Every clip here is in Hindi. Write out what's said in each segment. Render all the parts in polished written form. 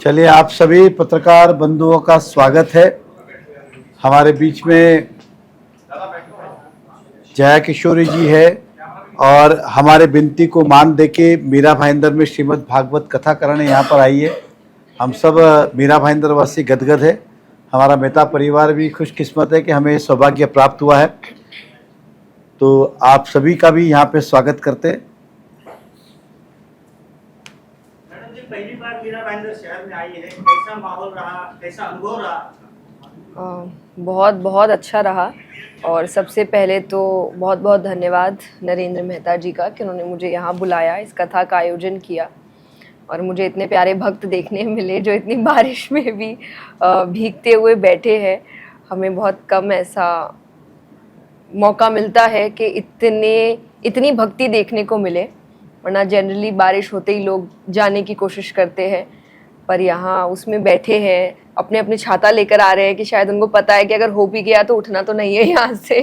चलिए, आप सभी पत्रकार बंधुओं का स्वागत है। हमारे बीच में जया किशोरी जी है और हमारे विनती को मान देके मीरा भाईंदर में श्रीमद् भागवत कथा कराने यहाँ पर आई है। हम सब मीरा भाईंदर वासी गदगद है। हमारा मेहता परिवार भी खुशकिस्मत है कि हमें सौभाग्य प्राप्त हुआ है। तो आप सभी का भी यहाँ पे स्वागत करते हैं। मैडम जी, पहली बार मीरा भाईंदर शहर में आई है, कैसा माहौल रहा, कैसा अनुभव रहा? बहुत बहुत अच्छा रहा। और सबसे पहले तो बहुत बहुत धन्यवाद नरेंद्र मेहता जी का कि उन्होंने मुझे यहाँ बुलाया, इस कथा का आयोजन किया और मुझे इतने प्यारे भक्त देखने मिले जो इतनी बारिश में भी भीगते हुए बैठे हैं। हमें बहुत कम ऐसा मौका मिलता है कि इतनी भक्ति देखने को मिले, वरना जनरली बारिश होते ही लोग जाने की कोशिश करते हैं, पर यहाँ उसमें बैठे हैं, अपने अपने छाता लेकर आ रहे हैं कि शायद उनको पता है कि अगर हो भी गया तो उठना तो नहीं है यहाँ से।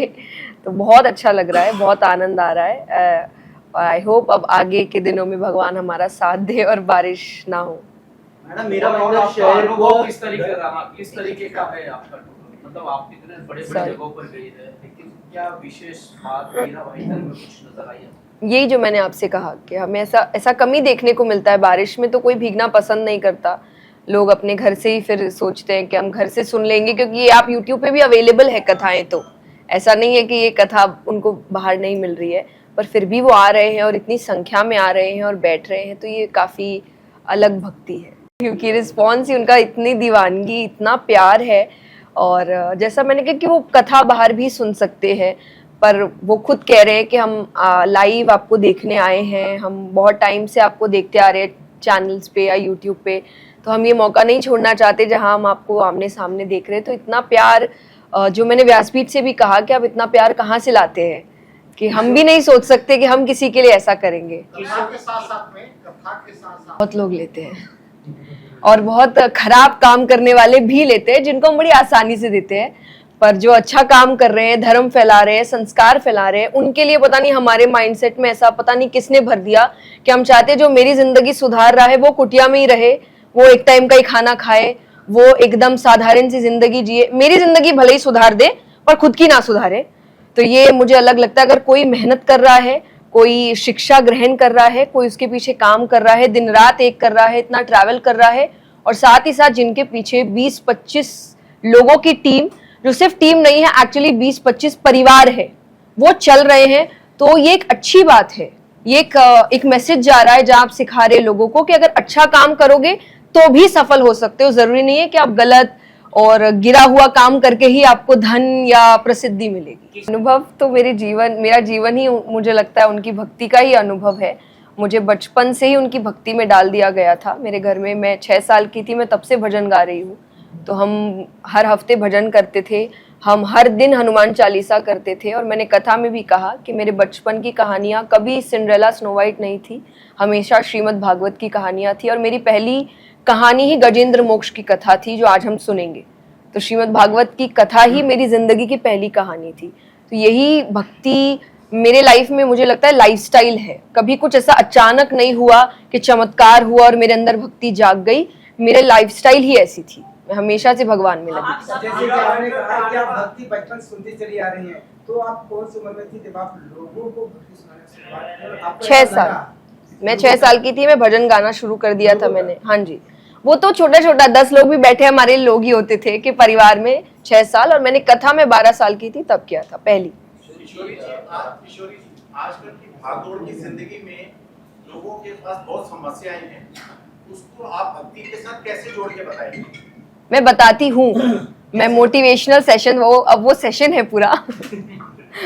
तो बहुत अच्छा लग रहा है, बहुत आनंद आ रहा है और आई होप अब आगे के दिनों में भगवान हमारा साथ दे और बारिश ना हो। मैडम, मीरा भाईंदर शहर को किस तरीके का है आपका? मतलब आप कितने बड़े जगहों पर गई है, लेकिन क्या विशेष बात मीरा भाईंदर में कुछ नजर आई है? यही जो मैंने आपसे कहा कि हमें ऐसा कमी देखने को मिलता है। बारिश में तो कोई भीगना पसंद नहीं करता, लोग अपने घर से ही फिर सोचते हैं कि हम घर से सुन लेंगे, क्योंकि ये आप YouTube पे भी अवेलेबल है कथाएं। तो ऐसा नहीं है कि ये कथा उनको बाहर नहीं मिल रही है, पर फिर भी वो आ रहे हैं और इतनी संख्या में आ रहे हैं और बैठ रहे हैं, तो ये काफ़ी अलग भक्ति है, क्योंकि रिस्पॉन्स ही उनका, इतनी दीवानगी, इतना प्यार है। और जैसा मैंने कहा कि वो कथा बाहर भी सुन सकते हैं, पर वो खुद कह रहे हैं कि हम लाइव आपको देखने आए हैं, हम बहुत टाइम से आपको देखते आ रहे हैं चैनल्स पे या यूट्यूब पे, तो हम ये मौका नहीं छोड़ना चाहते जहां हम आपको आमने सामने देख रहे हैं। तो इतना प्यार, जो मैंने व्यासपीठ से भी कहा कि आप इतना प्यार कहाँ से लाते हैं कि हम भी नहीं सोच सकते कि हम किसी के लिए ऐसा करेंगे। बहुत लोग लेते हैं और बहुत खराब काम करने वाले भी लेते हैं, जिनको हम बड़ी आसानी से देते हैं, पर जो अच्छा काम कर रहे हैं, धर्म फैला रहे हैं, संस्कार फैला रहे हैं, उनके लिए पता नहीं हमारे माइंडसेट में ऐसा पता नहीं किसने भर दिया कि हम चाहते हैं जो मेरी जिंदगी सुधार रहा है वो कुटिया में ही रहे, वो एक टाइम का ही खाना खाए, वो एकदम साधारण सी जिंदगी जिए, मेरी जिंदगी भले ही सुधार दे पर खुद की ना सुधारे। तो ये मुझे अलग लगता है। अगर कोई मेहनत कर रहा है, कोई शिक्षा ग्रहण कर रहा है, कोई उसके पीछे काम कर रहा है, दिन रात एक कर रहा है, इतना ट्रैवल कर रहा है, और साथ ही साथ जिनके पीछे 20-25 लोगों की टीम, जो सिर्फ टीम नहीं है, एक्चुअली 20-25 परिवार है, वो चल रहे हैं, तो ये एक अच्छी बात है। ये एक मैसेज जा रहा है जहां आप सिखा रहे लोगों को कि अगर अच्छा काम करोगे तो भी सफल हो सकते हो। जरूरी नहीं है कि आप गलत और गिरा हुआ काम करके ही आपको धन या प्रसिद्धि मिलेगी। अनुभव तो मेरा जीवन ही मुझे लगता है उनकी भक्ति का ही अनुभव है। मुझे बचपन से ही उनकी भक्ति में डाल दिया गया था। मेरे घर में, मैं 6 साल की थी, मैं तब से भजन गा रही हूँ, तो हम हर हफ्ते भजन करते थे, हम हर दिन हनुमान चालीसा करते थे। और मैंने कथा में भी कहा कि मेरे बचपन की कहानियाँ कभी सिंड्रेला, स्नो वाइट नहीं थी, हमेशा श्रीमद् भागवत की कहानियाँ थी। और मेरी पहली कहानी ही गजेंद्र मोक्ष की कथा थी, जो आज हम सुनेंगे। तो श्रीमद् भागवत की कथा ही मेरी जिंदगी की पहली कहानी थी। तो यही भक्ति मेरे लाइफ में, मुझे लगता है, लाइफस्टाइल है। कभी कुछ ऐसा अचानक नहीं हुआ कि चमत्कार हुआ और मेरे अंदर भक्ति जाग गई। मेरे लाइफस्टाइल ही ऐसी थी, मैं हमेशा से भगवान में लगी। जैसे कि आपने कहा कि आप भक्ति बचपन सुनती चली आ रही हैं, तो आप कौन सी उम्र में थी जब आप लोगों को भक्ति सुनाने शुरुआत की? 6 साल। मैं 6 साल की थी, मैं भजन गाना शुरू कर दिया था मैंने। हाँ जी, वो तो छोटा छोटा 10 लोग भी बैठे हमारे लोग ही होते थे कि परिवार में 6 साल। और मैंने कथा में 12 साल की थी तब किया था पहली। किशोरी जी, आजकल की भागदौड़ की जिंदगी में लोगों के पास बहुत समस्याएं हैं, उसको आप भक्ति के साथ कैसे जोड़ के बताएंगे? मैं बताती हूँ, मैं मोटिवेशनल सेशन, वो सेशन है पूरा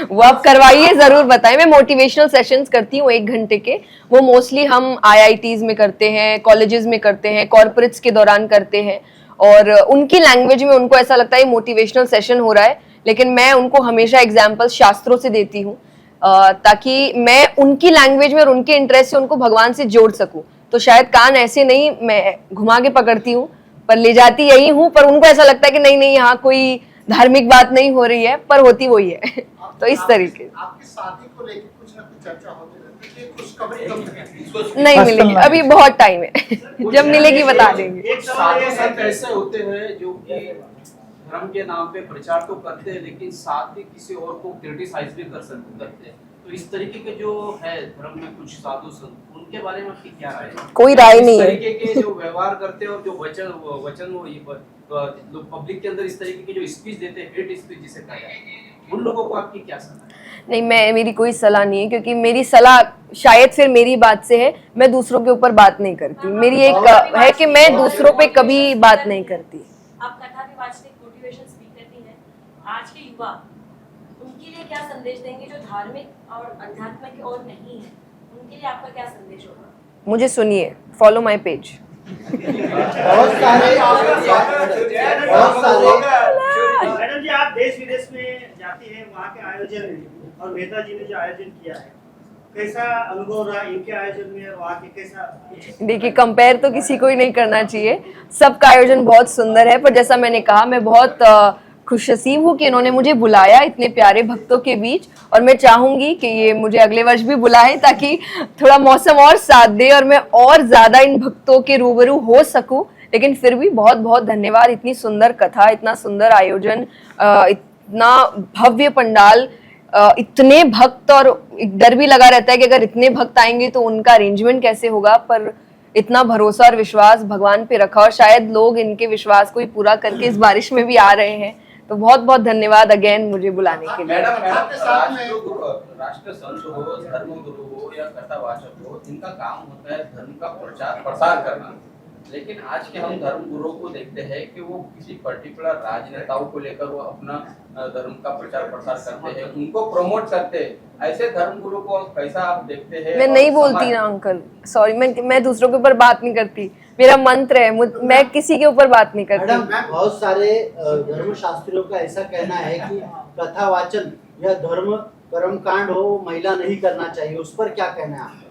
वो आप करवाइए, जरूर बताएं। मैं मोटिवेशनल सेशंस करती हूँ 1 घंटे के। वो मोस्टली हम IITs में करते हैं, कॉलेजेस में करते हैं, कॉर्पोरेट्स के दौरान करते हैं, और उनकी लैंग्वेज में उनको ऐसा लगता है मोटिवेशनल सेशन हो रहा है, लेकिन मैं उनको हमेशा एग्जाम्पल शास्त्रों से देती हूँ, ताकि मैं उनकी लैंग्वेज में और उनके इंटरेस्ट से उनको भगवान से जोड़ सकूँ। तो शायद कान ऐसे नहीं मैं घुमा के पकड़ती हूँ, पर ले जाती यही हूँ, पर उनको ऐसा लगता है कि नहीं नहीं, यहाँ कोई धार्मिक बात नहीं हो रही है, पर होती वही है। तो इस तरीके आपकी शादी को लेकर कुछ ना कुछ चर्चा होती रहती है कि खुशखबरी कब मिलेगी? नहीं मिलेगी, अभी बहुत टाइम है। जब मिलेगी बता देंगे। एक सवाल साधु ये है संत ऐसे होते हैं जो कि धर्म के नाम पे प्रचार तो करते हैं, लेकिन साथ ही किसी और को क्रिटिसाइज भी करते हैं। तो इस तरीके के जो है धर्म में कुछ साधु संत, उनके बारे में आपकी क्या राय है? कोई राय नहीं इस है। तरीके के जो व्यवहार करते हैं और जो वचन वो ये लोग पब्लिक के अंदर इस तरीके की जो स्पीच देते हैं, हेट स्पीच जिसे कहा जाए, उन लोगों को आपकी क्या सलाह है? नहीं, मेरी कोई सलाह नहीं है, क्योंकि मेरी सलाह शायद फिर मेरी बात से है, मैं दूसरों के ऊपर बात नहीं करती। मेरी एक है कि मैं दूसरों पे कभी बात नहीं करती। आप कथा भी वाचनिक मोटिवेशन स्पीकर भी हैं। आज के युवा उनके लिए क्या संदेश देंगे जो धार्मिक और अध्यात्म के और नहीं है? उनके लिए आपका क्या संदेश होगा? मुझे सुनिए, फॉलो माय पेज। बहुत सारे मैडम जी, आप देश विदेश में जाती हैं, वहाँ के आयोजन और नेताजी ने जो आयोजन किया है, कैसा अनुभव रहा इनके आयोजन में और वहाँ के कैसा? देखिए, कंपेयर तो किसी को ही नहीं करना चाहिए, सबका आयोजन बहुत सुंदर है। पर जैसा मैंने कहा, मैं बहुत खुशनसीब हूँ कि इन्होंने मुझे बुलाया इतने प्यारे भक्तों के बीच, और मैं चाहूंगी कि ये मुझे अगले वर्ष भी बुलाएं, ताकि थोड़ा मौसम और साथ दे और मैं और ज्यादा इन भक्तों के रूबरू हो सकूं। लेकिन फिर भी बहुत बहुत धन्यवाद, इतनी सुंदर कथा, इतना सुंदर आयोजन, इतना भव्य पंडाल, इतने भक्त, और एक डर भी लगा रहता है कि अगर इतने भक्त आएंगे तो उनका अरेंजमेंट कैसे होगा। पर इतना भरोसा और विश्वास भगवान पे रखा, और शायद लोग इनके विश्वास को ही पूरा करके इस बारिश में भी आ रहे हैं। तो बहुत बहुत धन्यवाद अगेन मुझे बुलाने के लिए। राष्ट्र संत हो, धर्म गुरु हो या कथावाचक हो, इनका काम होता है धर्म का प्रचार प्रसार करना। लेकिन आज के हम धर्म गुरुओं को देखते हैं कि वो किसी पर्टिकुलर राजनेताओं को लेकर वो अपना धर्म का प्रचार प्रसार करते हैं, उनको प्रमोट करते हैं। ऐसे धर्म गुरु को कैसा आप देखते हैं? मैं नहीं बोलती ना अंकल, सॉरी, मैं दूसरों के ऊपर बात नहीं करती, मेरा मंत्र है, मैं किसी के ऊपर बात नहीं करती। मैडम, बहुत सारे धर्म शास्त्रियों का ऐसा कहना है कि कथा वाचन या धर्म कर्म कांड हो, महिला नहीं करना चाहिए, उस पर क्या कहना है आपका?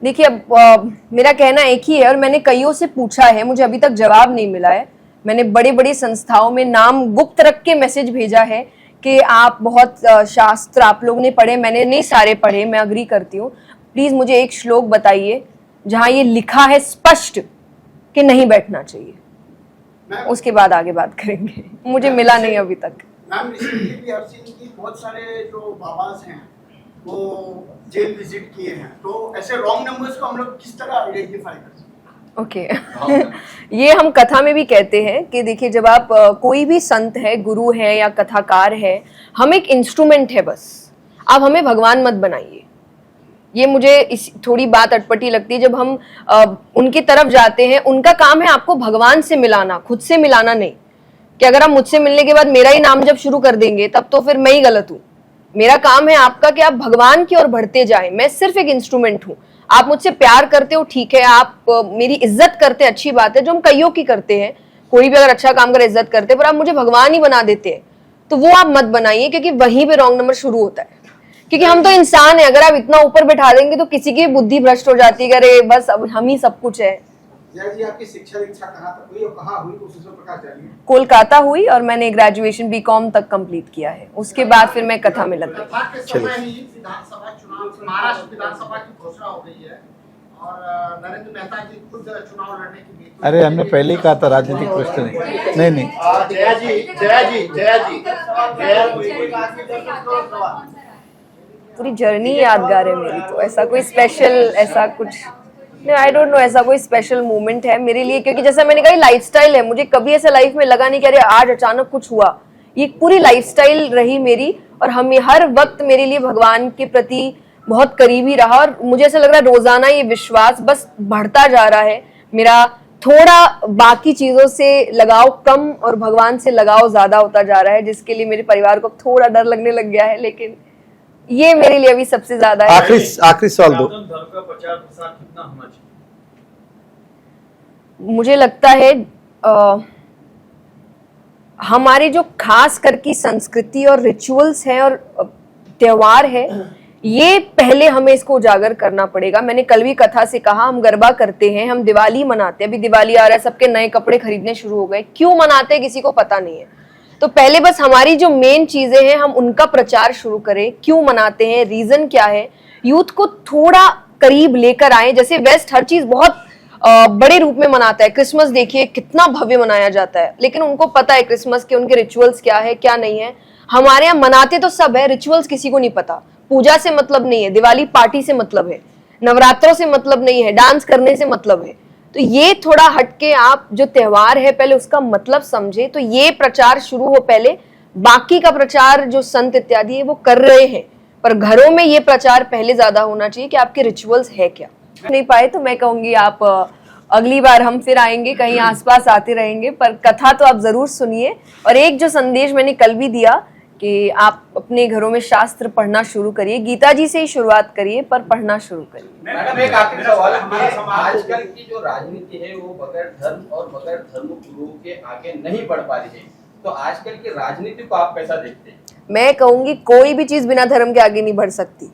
देखिए, अब मेरा कहना एक ही है, और मैंने कईयों से पूछा है, मुझे अभी तक जवाब नहीं मिला है। मैंने बड़ी बड़ी संस्थाओं में नाम गुप्त रख के मैसेज भेजा है कि आप बहुत शास्त्र आप लोग ने पढ़े, मैंने नहीं सारे पढ़े, मैं अग्री करती हूँ। प्लीज मुझे एक श्लोक बताइए जहाँ ये लिखा है स्पष्ट कि नहीं बैठना चाहिए, उसके बाद आगे बात करेंगे। मुझे मिला नहीं अभी तक। मैम, रिसेंटली भी हर सिंह की बहुत सारे जो बाबाज हैं वो जेल विजिट किए हैं, तो ऐसे रॉन्ग नंबर्स को हम लोग किस तरह आइडेंटिफाई कर सकते हैं? ओके ये हम कथा में भी कहते हैं कि देखिए, जब आप कोई भी संत है, गुरु है या कथाकार है, हम एक इंस्ट्रूमेंट है बस, आप हमें भगवान मत बनाइए। ये मुझे थोड़ी बात अटपटी लगती है जब हम उनकी तरफ जाते हैं। उनका काम है आपको भगवान से मिलाना, खुद से मिलाना नहीं। कि अगर आप मुझसे मिलने के बाद मेरा ही नाम जब शुरू कर देंगे तब तो फिर मैं ही गलत हूँ। मेरा काम है आपका कि आप भगवान की ओर बढ़ते जाएं, मैं सिर्फ एक इंस्ट्रूमेंट हूँ। आप मुझसे प्यार करते हो, ठीक है, आप मेरी इज्जत करते, अच्छी बात है, जो हम कईयों की करते हैं। कोई भी अगर अच्छा काम करे इज्जत करते, पर आप मुझे भगवान ही बना देते हैं, तो वो आप मत बनाइए, क्योंकि वहीं पे रॉन्ग नंबर शुरू होता है। क्योंकि हम तो इंसान है, अगर आप इतना ऊपर बैठा देंगे तो किसी की बुद्धि भ्रष्ट हो जाती है, अरे बस अब हम ही सब कुछ है। जय जी, आपकी शिक्षा दीक्षा कहाँ तक हुई और कहाँ हुई, उस प्रकार जानिए। कोलकाता हुई और मैंने ग्रेजुएशन बीकॉम तक कंप्लीट किया है, उसके बाद फिर मैं कथा में लग गई। कथा के समय ही विधानसभा चुनाव, महाराष्ट्र विधानसभा की घोषणा हो गई है और नरेंद्र मेहता जी खुद चुनाव लड़ने की। अरे हमने पहले ही कहा था राजनीतिक प्रश्न नहीं। नहीं जया जी पूरी जर्नी यादगार है मेरी, तो ऐसा कोई स्पेशल, ऐसा कुछ नहीं, आई डोंट नो, ऐसा कोई स्पेशल मोमेंट है मेरे लिए। क्योंकि जैसा मैंने कहा, लाइफस्टाइल है, मुझे कभी ऐसा लाइफ में लगा नहीं कि अरे आज अचानक कुछ हुआ। ये पूरी लाइफस्टाइल रही मेरी, और हम हर वक्त मेरे लिए भगवान के प्रति बहुत करीबी रहा। और मुझे ऐसा लग रहा है रोजाना ये विश्वास बस बढ़ता जा रहा है मेरा। थोड़ा बाकी चीजों से लगाव कम और भगवान से लगाव ज्यादा होता जा रहा है, जिसके लिए मेरे परिवार को थोड़ा डर लगने लग गया है। लेकिन ये मेरे लिए अभी सबसे ज्यादा है। आखिरी सवाल दो। धर्म का प्रचार प्रसार कितना होना चाहिए? मुझे लगता है हमारे जो खास करके संस्कृति और रिचुअल्स हैं और त्योहार है, ये पहले हमें इसको उजागर करना पड़ेगा। मैंने कल भी कथा से कहा, हम गरबा करते हैं, हम दिवाली मनाते हैं, अभी दिवाली आ रहा है, सबके नए कपड़े खरीदने शुरू हो गए। क्यों मनाते हैं किसी को पता नहीं है। तो पहले बस हमारी जो मेन चीजें हैं हम उनका प्रचार शुरू करें, क्यों मनाते हैं, रीजन क्या है, यूथ को थोड़ा करीब लेकर आए। जैसे वेस्ट हर चीज बहुत बड़े रूप में मनाता है, क्रिसमस देखिए कितना भव्य मनाया जाता है, लेकिन उनको पता है क्रिसमस के उनके रिचुअल्स क्या है क्या नहीं है। हमारे यहाँ मनाते तो सब है, रिचुअल्स किसी को नहीं पता। पूजा से मतलब नहीं है, दिवाली पार्टी से मतलब है, नवरात्रों से मतलब नहीं है, डांस करने से मतलब है। तो ये थोड़ा हटके आप जो त्योहार है पहले उसका मतलब समझे, तो ये प्रचार शुरू हो पहले। बाकी का प्रचार जो संत इत्यादि है वो कर रहे हैं, पर घरों में ये प्रचार पहले ज्यादा होना चाहिए कि आपके रिचुअल्स है क्या। नहीं पाए तो मैं कहूंगी आप अगली बार हम फिर आएंगे, कहीं आसपास आते रहेंगे, पर कथा तो आप जरूर सुनिए। और एक जो संदेश मैंने कल भी दिया कि आप अपने घरों में शास्त्र पढ़ना शुरू करिए, गीता जी से ही शुरुआत करिए, पर पढ़ना शुरू करिए। मैडम एक आखिरी सवाल, आजकल की जो राजनीति है वो बगैर धर्म और बगैर धर्म गुरुओं के आगे नहीं बढ़ पा रही है, तो आजकल की राजनीति को आप कैसा देखते हैं? मैं कहूंगी कोई भी चीज बिना धर्म के आगे नहीं बढ़ सकती।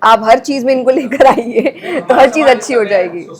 आप हर चीज में इनको लेकर आइए तो हर चीज अच्छी हो जाएगी।